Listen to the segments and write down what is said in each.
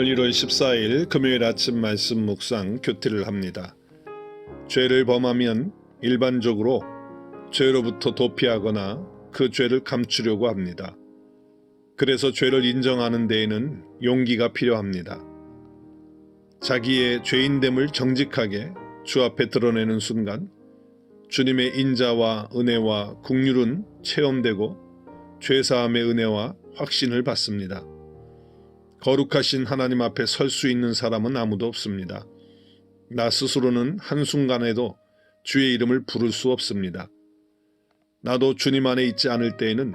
오늘 1월 14일 금요일 아침 말씀 묵상 큐티를 합니다. 죄를 범하면 일반적으로 죄로부터 도피하거나 그 죄를 감추려고 합니다. 그래서 죄를 인정하는 데에는 용기가 필요합니다. 자기의 죄인됨을 정직하게 주 앞에 드러내는 순간 주님의 인자와 은혜와 긍휼은 체험되고 죄사함의 은혜와 확신을 받습니다. 거룩하신 하나님 앞에 설 수 있는 사람은 아무도 없습니다. 나 스스로는 한순간에도 주의 이름을 부를 수 없습니다. 나도 주님 안에 있지 않을 때에는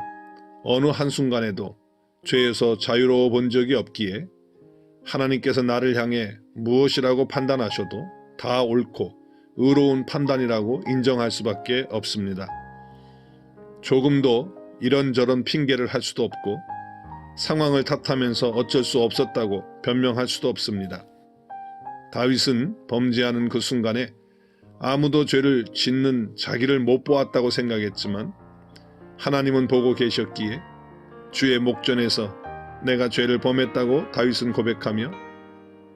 어느 한순간에도 죄에서 자유로워 본 적이 없기에 하나님께서 나를 향해 무엇이라고 판단하셔도 다 옳고 의로운 판단이라고 인정할 수밖에 없습니다. 조금도 이런저런 핑계를 할 수도 없고 상황을 탓하면서 어쩔 수 없었다고 변명할 수도 없습니다. 다윗은 범죄하는 그 순간에 아무도 죄를 짓는 자기를 못 보았다고 생각했지만 하나님은 보고 계셨기에 주의 목전에서 내가 죄를 범했다고 다윗은 고백하며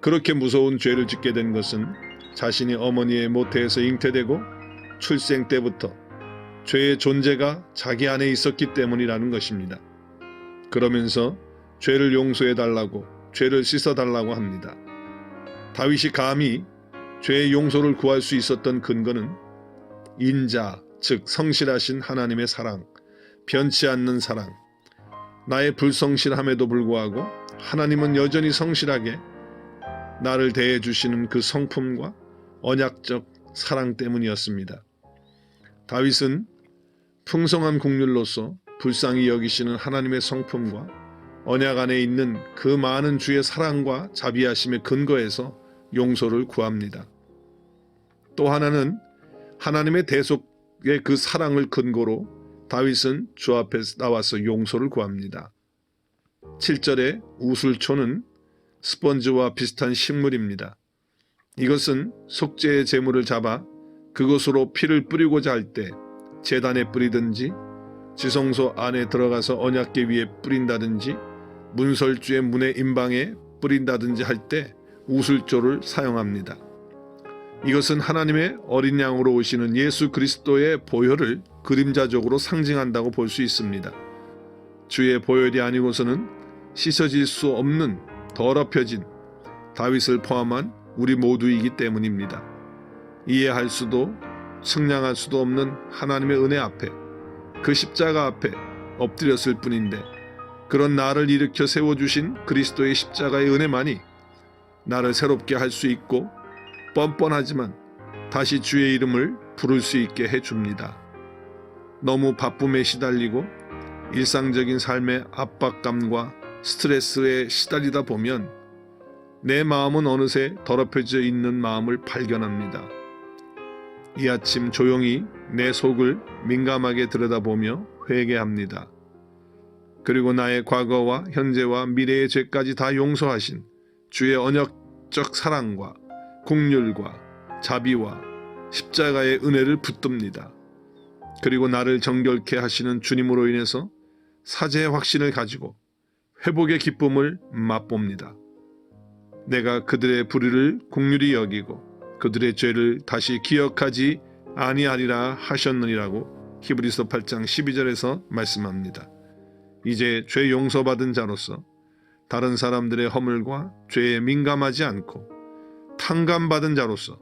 그렇게 무서운 죄를 짓게 된 것은 자신이 어머니의 모태에서 잉태되고 출생 때부터 죄의 존재가 자기 안에 있었기 때문이라는 것입니다. 그러면서 죄를 용서해달라고, 죄를 씻어달라고 합니다. 다윗이 감히 죄의 용서를 구할 수 있었던 근거는 인자, 즉 성실하신 하나님의 사랑, 변치 않는 사랑, 나의 불성실함에도 불구하고 하나님은 여전히 성실하게 나를 대해주시는 그 성품과 언약적 사랑 때문이었습니다. 다윗은 풍성한 긍휼로서 불쌍히 여기시는 하나님의 성품과 언약 안에 있는 그 많은 주의 사랑과 자비하심의 근거에서 용서를 구합니다. 또 하나는 하나님의 대속의 그 사랑을 근거로 다윗은 주 앞에 나와서 용서를 구합니다. 7절의 우슬초는 스펀지와 비슷한 식물입니다. 이것은 속죄의 제물을 잡아 그것으로 피를 뿌리고자 할 때 제단에 뿌리든지 지성소 안에 들어가서 언약궤 위에 뿌린다든지 문설주의 문의 임방에 뿌린다든지 할 때 우슬조를 사용합니다. 이것은 하나님의 어린 양으로 오시는 예수 그리스도의 보혈을 그림자적으로 상징한다고 볼 수 있습니다. 주의 보혈이 아니고서는 씻어질 수 없는 더럽혀진 다윗을 포함한 우리 모두이기 때문입니다. 이해할 수도 측량할 수도 없는 하나님의 은혜 앞에 그 십자가 앞에 엎드렸을 뿐인데 그런 나를 일으켜 세워주신 그리스도의 십자가의 은혜만이 나를 새롭게 할 수 있고 뻔뻔하지만 다시 주의 이름을 부를 수 있게 해줍니다. 너무 바쁨에 시달리고 일상적인 삶의 압박감과 스트레스에 시달리다 보면 내 마음은 어느새 더럽혀져 있는 마음을 발견합니다. 이 아침 조용히 내 속을 민감하게 들여다보며 회개합니다. 그리고 나의 과거와 현재와 미래의 죄까지 다 용서하신 주의 언약적 사랑과 긍휼과 자비와 십자가의 은혜를 붙듭니다. 그리고 나를 정결케 하시는 주님으로 인해서 사죄의 확신을 가지고 회복의 기쁨을 맛봅니다. 내가 그들의 불의를 긍휼히 여기고 그들의 죄를 다시 기억하지 아니하리라 하셨느니라고 히브리서 8장 12절에서 말씀합니다. 이제 죄 용서받은 자로서 다른 사람들의 허물과 죄에 민감하지 않고 탕감받은 자로서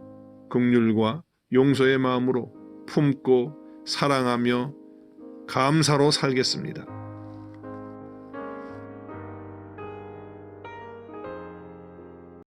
긍휼과 용서의 마음으로 품고 사랑하며 감사로 살겠습니다.